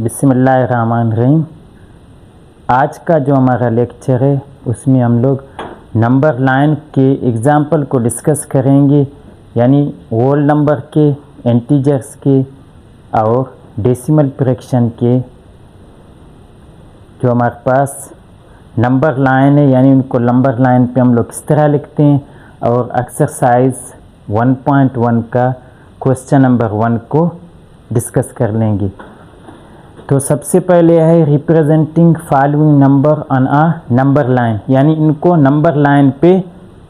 बिस्मिल्लाहिर्रहमानिर्रहीम। आज का जो हमारा लेक्चर है उसमें हम लोग नंबर लाइन के एग्ज़ाम्पल को डिस्कस करेंगे, यानी होल नंबर के, इंटीजर्स के और डेसिमल फ्रैक्शन के जो हमारे पास नंबर लाइन है, यानी उनको नंबर लाइन पे हम लोग किस तरह लिखते हैं। और एक्सरसाइज 1.1 का क्वेश्चन नंबर 1 को डिस्कस कर लेंगे। तो सबसे पहले है representing following number on a number line, यानी इनको नंबर लाइन पे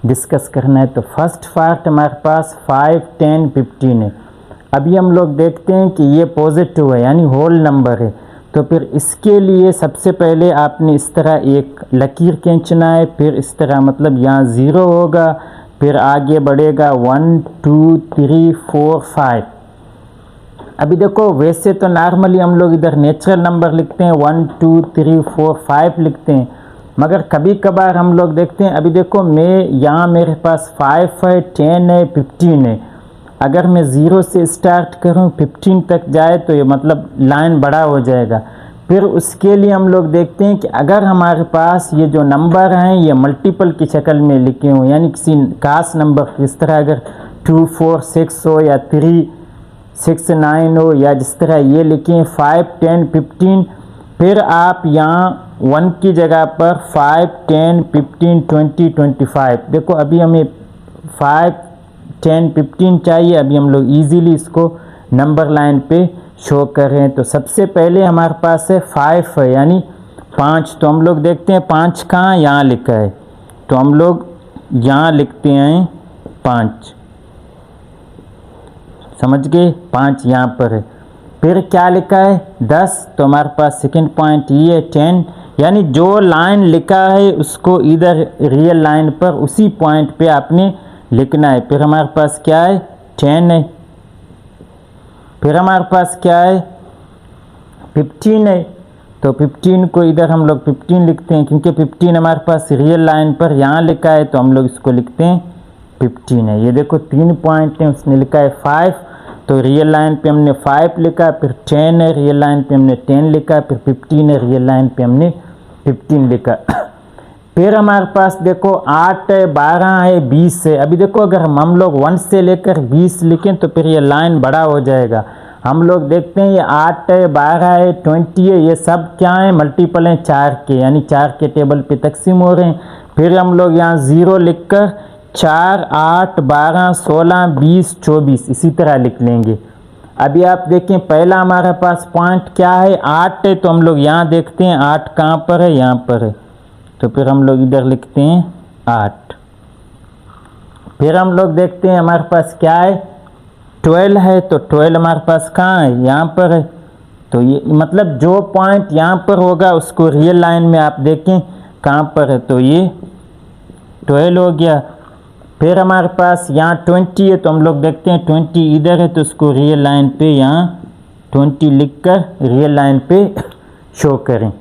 डिस्कस करना है। तो फर्स्ट पार्ट हमारे पास 5, 10, 15 है। अभी हम लोग देखते हैं कि ये पॉजिटिव है, यानी होल नंबर है। तो फिर इसके लिए सबसे पहले आपने इस तरह एक लकीर खींचना है, फिर इस तरह मतलब यहाँ 0 होगा, फिर आगे बढ़ेगा 1, 2, 3, 4, 5। अभी देखो वैसे तो नॉर्मली हम लोग इधर नेचुरल नंबर लिखते हैं, 1, 2, 3, 4, 5 लिखते हैं, मगर कभी कभार हम लोग देखते हैं। अभी देखो मैं यहाँ मेरे पास 5 है, 10 है, 15 है। अगर मैं 0 से स्टार्ट करूँ 15 तक जाए तो ये मतलब लाइन बड़ा हो जाएगा। फिर उसके लिए हम लोग देखते हैं कि अगर हमारे पास ये जो नंबर हैं ये मल्टीपल की शक्ल में लिखे हों, यानी किसी खास नंबर इस तरह अगर 2, 4, 6 हो या 3, 6, 9 हो, या जिस तरह ये लिखें 5, 10, 15। फिर आप यहाँ 1 की जगह पर 5, 10, 15, 20, 25। देखो अभी हमें 5, 10, 15 चाहिए। अभी हम लोग इजीली इसको नंबर लाइन पे शो कर रहे हैं। तो सबसे पहले हमारे पास है 5 है, यानी 5। तो हम लोग देखते हैं 5 कहाँ, यहाँ लिखा है। तो हम लोग यहाँ लिखते हैं 5, समझ गए, 5 यहाँ पर है। फिर क्या लिखा है 10। तो हमारे पास सेकंड पॉइंट ये है 10, यानी जो लाइन लिखा है उसको इधर रियल लाइन पर उसी पॉइंट पे आपने लिखना है। फिर हमारे पास क्या है 10 है। फिर हमारे पास क्या है 15 है। तो 15 को इधर हम लोग 15 लिखते हैं, क्योंकि 15 हमारे पास रियल लाइन पर यहाँ लिखा है, तो हम लोग इसको लिखते हैं 15 है। ये देखो 3 पॉइंट है, उसने लिखा है 5, तो रियल लाइन पे हमने 5 लिखा। फिर 10 है, रियल लाइन पे हमने 10 लिखा। फिर 15 है, रियल लाइन पे हमने 15 लिखा। फिर हमारे पास देखो 8 है, 12 है, 20 है। अभी देखो अगर हम लोग 1 से लेकर 20 लिखें तो फिर ये लाइन बड़ा हो जाएगा। हम लोग देखते हैं ये 8 है, 12 है, 20 है, ये सब क्या है, मल्टीपल हैं 4 के, यानी 4 के टेबल पे तकसीम हो रहे हैं। फिर हम लोग यहाँ 0 लिखकर 4, 8, 12, 16, 20, 24 इसी तरह लिख लेंगे। अभी आप देखें पहला हमारे पास पॉइंट क्या है, 8 है। तो हम लोग यहाँ देखते हैं 8 कहाँ पर है, यहाँ पर है। तो फिर हम लोग इधर लिखते हैं 8। फिर हम लोग देखते हैं हमारे पास क्या है 12 है। तो 12 हमारे पास कहाँ है, यहाँ पर है। तो ये मतलब जो पॉइंट यहाँ पर होगा उसको रियल लाइन में आप देखें कहाँ पर है, तो ये 12 हो गया। फिर हमारे पास यहाँ 20 है। तो हम लोग देखते हैं 20 इधर है, तो उसको रियल लाइन पे यहाँ 20 लिखकर रियल लाइन पे शो करें।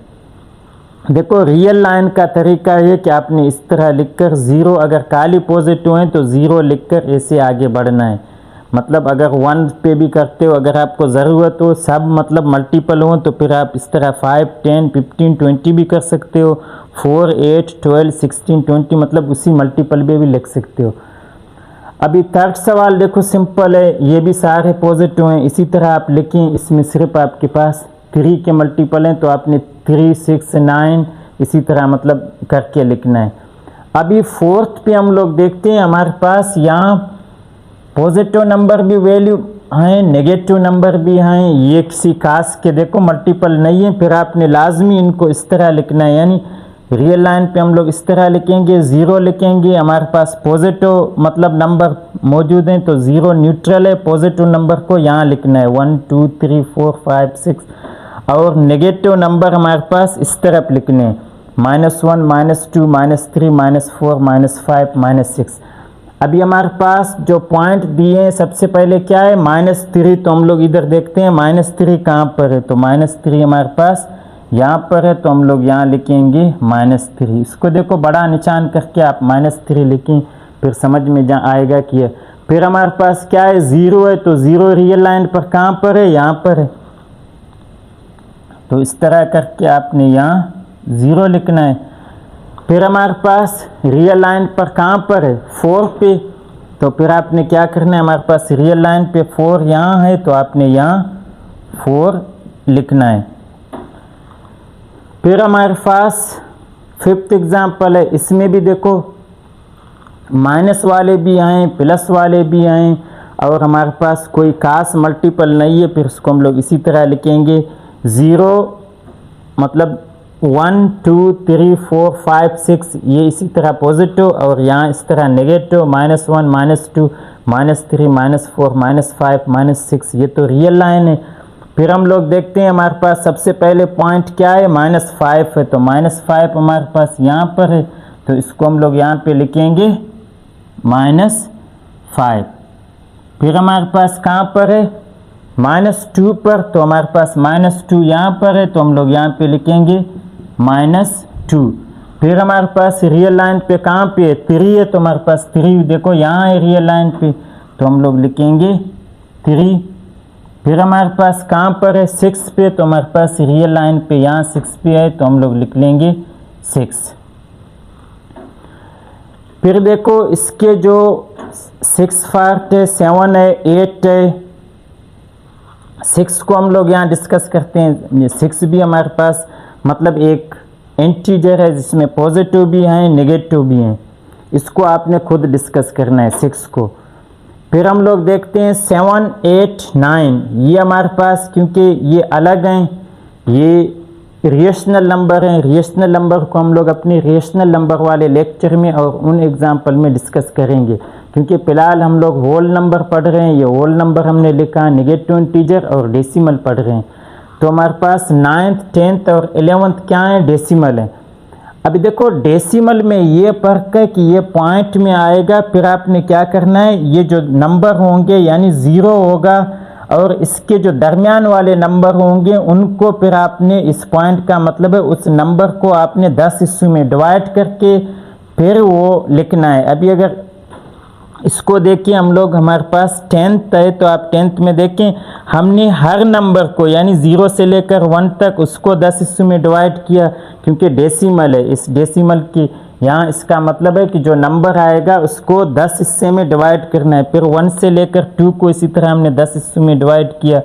देखो रियल लाइन का तरीका ये कि आपने इस तरह लिखकर 0 अगर खाली पॉजिटिव है तो 0 लिखकर ऐसे आगे बढ़ना है। मतलब अगर 1 पे भी करते हो, अगर आपको ज़रूरत हो सब मतलब मल्टीपल हो, तो फिर आप इस तरह 5, 10, 15, 20 भी कर सकते हो। 4, 8, 12, 16, 20 मतलब उसी मल्टीपल पे भी लिख सकते हो। अभी थर्ड सवाल देखो सिंपल है, ये भी सारे पॉजिटिव हैं, इसी तरह आप लिखें। इसमें सिर्फ आपके पास 3 के मल्टीपल हैं, तो आपने 3, 6, 9 इसी तरह मतलब करके लिखना है। अभी फोर्थ पे हम लोग देखते हैं हमारे पास यहाँ पॉजिटिव नंबर भी वैल्यू हैं, नेगेटिव नंबर भी हैं। ये किसी खास के देखो मल्टीपल नहीं है। फिर आपने लाजमी इनको इस तरह लिखना है, यानी रियल लाइन पे हम लोग इस तरह लिखेंगे, 0 लिखेंगे। हमारे पास पॉजिटिव मतलब नंबर मौजूद हैं, तो 0 न्यूट्रल है। पॉजिटिव नंबर को यहाँ लिखना है 1, 2, 3, 4, 5, 6। और नेगेटिव नंबर हमारे पास इस तरफ लिखने हैं, -1, -2, -3, -4, -5, -6। अभी हमारे पास जो पॉइंट दिए हैं सबसे पहले क्या है -3। तो हम लोग इधर देखते हैं -3 कहाँ पर है। तो -3 हमारे पास यहाँ पर है, तो हम लोग यहाँ लिखेंगे -3। इसको देखो बड़ा निशान करके आप -3 लिखें, फिर समझ में आएगा कि फिर हमारे पास क्या है 0 है। तो 0 रियल लाइन पर कहाँ पर है, यहाँ पर है। तो इस तरह करके आपने यहाँ 0 लिखना है। फिर हमारे पास रियल लाइन पर कहाँ पर है, 4 पे, तो फिर आपने क्या करना है, हमारे पास रियल लाइन पे 4 यहाँ है तो आपने यहाँ 4 लिखना है। फिर हमारे पास 5th एग्जाम्पल है, इसमें भी देखो माइनस वाले भी आए, प्लस वाले भी आए और हमारे पास कोई खास मल्टीपल नहीं है, फिर उसको हम लोग इसी तरह लिखेंगे 0 मतलब 1 2 3 4 5 6 ये इसी तरह पॉजिटिव और यहाँ इस तरह नेगेटिव -1 -2 -3 -4 -5 -6 ये तो रियल लाइन है। फिर हम लोग देखते हैं हमारे पास सबसे पहले पॉइंट क्या है, -5 है, तो -5 हमारे पास यहाँ पर है तो इसको हम लोग यहाँ पे लिखेंगे -5। फिर हमारे पास कहाँ पर है, -2 पर, तो हमारे पास -2 यहाँ पर है तो हम लोग यहाँ पे लिखेंगे -2। फिर हमारे पास रियल लाइन पे कहाँ पे है, 3 है तो हमारे पास 3 देखो यहाँ है रियल लाइन पे तो हम लोग लिखेंगे 3। फिर हमारे पास कहाँ पर है, 6 पे, तो हमारे पास रियल लाइन पे यहाँ 6 पे है तो हम लोग लिख लेंगे 6। फिर देखो इसके जो 6 पार्ट है, 7 है, 8 है, 6 को हम लोग यहाँ डिस्कस करते हैं। 6 भी हमारे पास मतलब एक इंटीजर है जिसमें पॉजिटिव भी हैं नेगेटिव भी हैं, इसको आपने खुद डिस्कस करना है 6 को। फिर हम लोग देखते हैं 7 8 9 ये हमारे पास क्योंकि ये अलग हैं, ये रेशनल नंबर हैं, रेशनल नंबर को हम लोग अपने रेशनल नंबर वाले लेक्चर में और उन एग्जाम्पल में डिस्कस करेंगे, क्योंकि फ़िलहाल हम लोग होल नंबर पढ़ रहे हैं। ये होल नंबर हमने लिखा, नेगेटिव इंटीजर और डेसिमल पढ़ रहे हैं। तो हमारे पास 9th 10th और 11th क्या है, डेसिमल है। अभी देखो डेसिमल में ये फ़र्क है कि ये पॉइंट में आएगा, फिर आपने क्या करना है, ये जो नंबर होंगे यानी 0 होगा और इसके जो दरमियान वाले नंबर होंगे उनको फिर आपने इस पॉइंट का मतलब है उस नंबर को आपने 10 हिस्सों में डिवाइड करके फिर वो लिखना है। अभी अगर इसको देखिए हम लोग, हमारे पास 10th है तो आप 10th में देखें हमने हर नंबर को यानी 0 से लेकर 1 तक उसको 10 हिस्सों में डिवाइड किया, क्योंकि डेसिमल है। इस डेसिमल की यहाँ इसका मतलब है कि जो नंबर आएगा उसको 10 हिस्से में डिवाइड करना है। फिर 1 से लेकर 2 को इसी तरह हमने 10 हिस्सों में डिवाइड किया,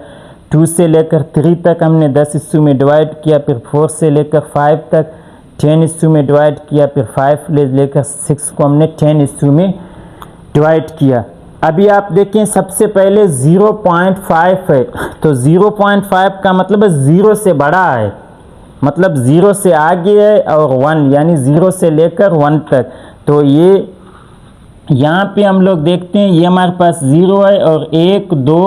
2 से लेकर 3 तक हमने 10 हिस्सों में डिवाइड किया, फिर 4 से लेकर 5 तक 10 हिस्सों में डिवाइड किया, फिर 5 लेकर 6 को हमने 10 हिस्सों में डिवाइड किया। अभी आप देखें सबसे पहले 0.5 है तो 0.5 का मतलब है 0 से बड़ा है, मतलब 0 से आगे है, और 1 यानी 0 से लेकर 1 तक। तो ये यहाँ पे हम लोग देखते हैं ये हमारे पास 0 है और 1 2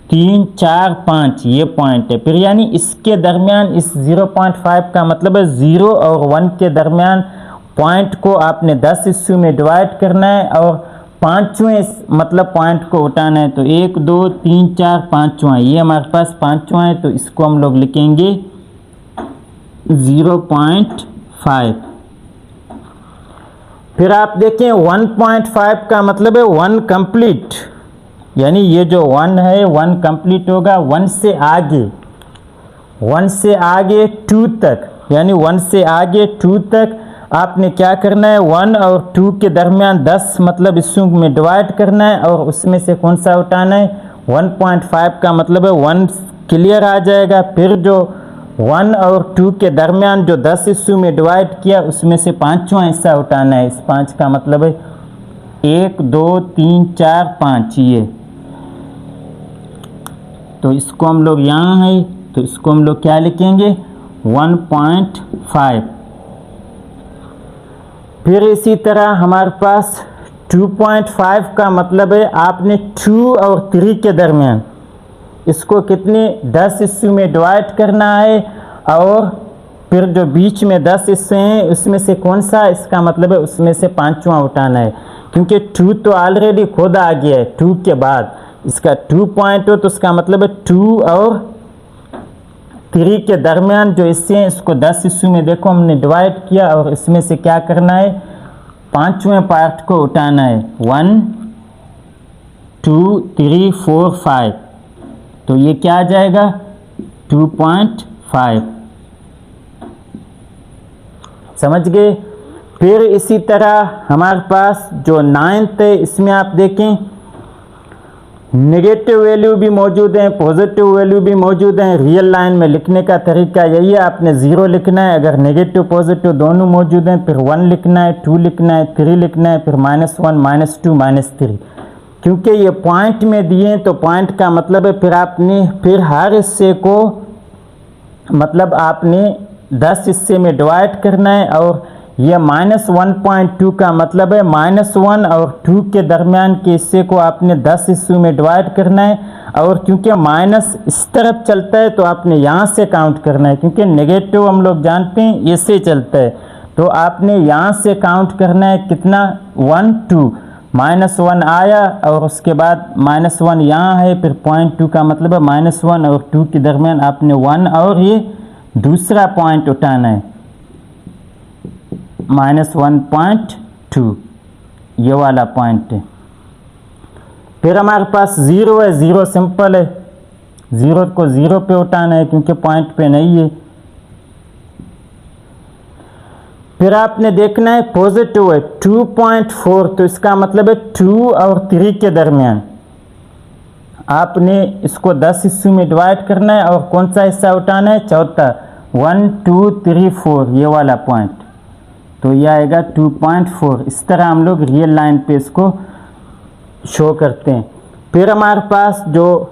3 4 5 ये पॉइंट है। फिर यानी इसके दरमियान इस 0.5 का मतलब है 0 और 1 के दरमियान पॉइंट को आपने 10 हिस्सों में डिवाइड करना है और पाँचवें मतलब पॉइंट को उठाना है। तो 1 2 3 4 5वां ये हमारे पास 5वां है तो इसको हम लोग लिखेंगे 0.5। फिर आप देखें 1.5 का मतलब है 1 कंप्लीट, यानी ये जो 1 है 1 कंप्लीट होगा। 1 से आगे 2 तक, यानी 1 से आगे 2 तक आपने क्या करना है, 1 और 2 के दरमियान 10 मतलब हिस्सों में डिवाइड करना है और उसमें से कौन सा उठाना है, 1.5 का मतलब है 1 क्लियर आ जाएगा। फिर जो 1 और 2 के दरमियान जो 10 हिस्सों में डिवाइड किया उसमें से 5वां हिस्सा उठाना है। इस 5 का मतलब है 1 2 3 4 5 ये, तो इसको हम लोग यहाँ है तो इसको हम लोग क्या लिखेंगे 1.5। फिर इसी तरह हमारे पास 2.5 का मतलब है आपने 2 और 3 के दरमियान इसको कितने 10 हिस्सों में डिवाइड करना है और फिर जो बीच में 10 हिस्से हैं उसमें से कौन सा, इसका मतलब है उसमें से 5वां उठाना है, क्योंकि 2 तो ऑलरेडी खुद आ गया है। 2 के बाद इसका 2 पॉइंट हो तो इसका मतलब है 2 और 3 के दरमियान जो हिस्से हैं इसको 10 हिस्सों में देखो हमने डिवाइड किया और इसमें से क्या करना है 5वें पार्ट को उठाना है। 1 2 3 4 5 तो ये क्या आ जाएगा 2.5। समझ गए। फिर इसी तरह हमारे पास जो 9th है, इसमें आप देखें नेगेटिव वैल्यू भी मौजूद है, पॉजिटिव वैल्यू भी मौजूद है। रियल लाइन में लिखने का तरीका यही है, आपने 0 लिखना है, अगर नेगेटिव पॉजिटिव दोनों मौजूद हैं, फिर 1 लिखना है, 2 लिखना है, 3 लिखना है, फिर -1 -2 -3। क्योंकि ये पॉइंट में दिए हैं तो पॉइंट का मतलब है फिर हर हिस्से को मतलब आपने 10 हिस्से में डिवाइड करना है, और यह -1.2 का मतलब है -1 और 2 के दरमियान के हिस्से को आपने 10 हिस्सों में डिवाइड करना है। और क्योंकि माइनस इस तरफ चलता है तो आपने यहाँ से काउंट करना है, क्योंकि नेगेटिव हम लोग जानते हैं ऐसे चलता है, तो आपने यहाँ से काउंट करना है कितना 1 2 -1 आया और उसके बाद -1 यहाँ है, फिर 0.2 का मतलब है -1 और 2 के दरमियान आपने 1 और ये दूसरा पॉइंट उठाना है -1.2, ये वाला पॉइंट है। फिर हमारे पास 0 है, 0 सिंपल है, 0 को 0 पे उठाना है क्योंकि पॉइंट पे नहीं है। फिर आपने देखना है पॉजिटिव है 2.4, तो इसका मतलब है 2 और 3 के दरमियान आपने इसको 10 हिस्सों में डिवाइड करना है, और कौन सा हिस्सा उठाना है, चौथा 1 2 3 4 ये वाला पॉइंट, तो यह आएगा 2.4। इस तरह हम लोग रियल लाइन पे इसको शो करते हैं। फिर हमारे पास जो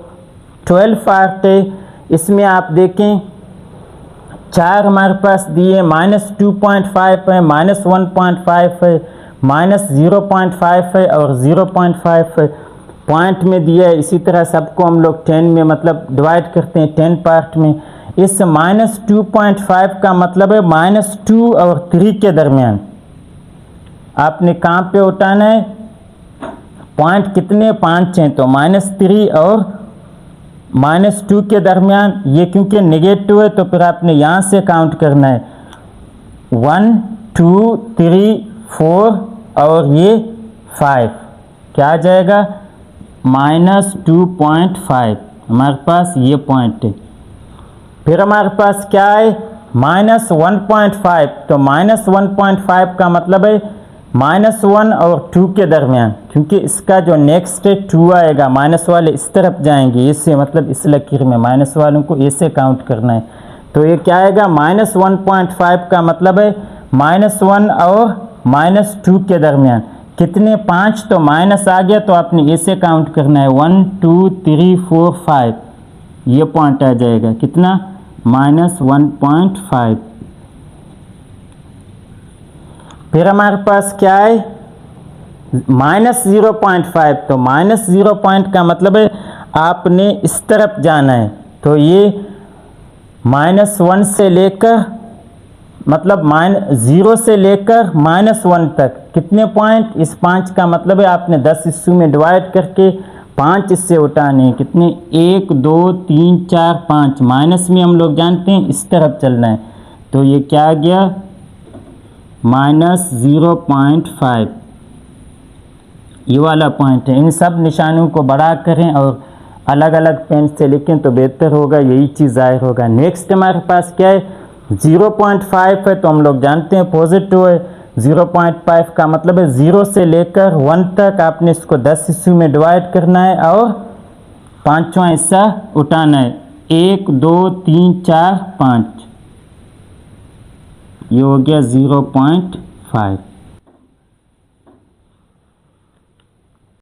12 पार्ट है, इसमें आप देखें 4 हमारे पास दिए, -2.5 है, -1.5 है, -0.5 है और 0.5 है, पॉइंट में दिया है। इसी तरह सबको हम लोग 10 में मतलब डिवाइड करते हैं 10 पार्ट में। इस -2.5 का मतलब है -2 और 3 के दरमियान आपने कहाँ पे उठाना है, पॉइंट कितने 5 हैं, तो -3 और -2 के दरमियान। ये क्योंकि नेगेटिव है तो फिर आपने यहाँ से काउंट करना है 1 2 3 4 और ये 5, क्या आ जाएगा -2.5। हमारे पास ये पॉइंट है। फिर हमारे पास क्या है -1.5, तो -1.5 का मतलब है -1 और 2 के दरमियान, क्योंकि इसका जो नेक्स्ट है 2 आएगा, माइनस वाले इस तरफ जाएंगे, इससे मतलब इस लकीर में माइनस वालों को ऐसे काउंट करना है। तो ये क्या आएगा -1.5 का मतलब है -1 और -2 के दरमियान कितने 5, तो माइनस आ गया तो आपने ऐसे काउंट करना है 1 2 3 4 5, ये पॉइंट आ जाएगा कितना -1.5। फिर हमारे पास क्या है -0.5, तो -0 का मतलब है आपने इस तरफ जाना है, तो ये -1 से लेकर मतलब -0 से लेकर -1 तक कितने पॉइंट, इस 5 का मतलब है आपने 10 हिस्सों में डिवाइड करके 5 इससे उठाने हैं, कितने 1 2 3 4 5, माइनस में हम लोग जानते हैं इस तरफ चलना है, तो ये क्या आ गया -0.5, ये वाला पॉइंट है। इन सब निशानों को बड़ा करें और अलग अलग पेन से लिखें तो बेहतर होगा, यही चीज़ ज़ाहिर होगा। नेक्स्ट हमारे पास क्या है 0.5 है, तो हम लोग जानते हैं पॉजिटिव है। 0.5 का मतलब है 0 से लेकर 1 तक आपने इसको 10 हिस्सों में डिवाइड करना है और 5वां हिस्सा उठाना है, 1 2 3 4 5, ये हो गया 0.5।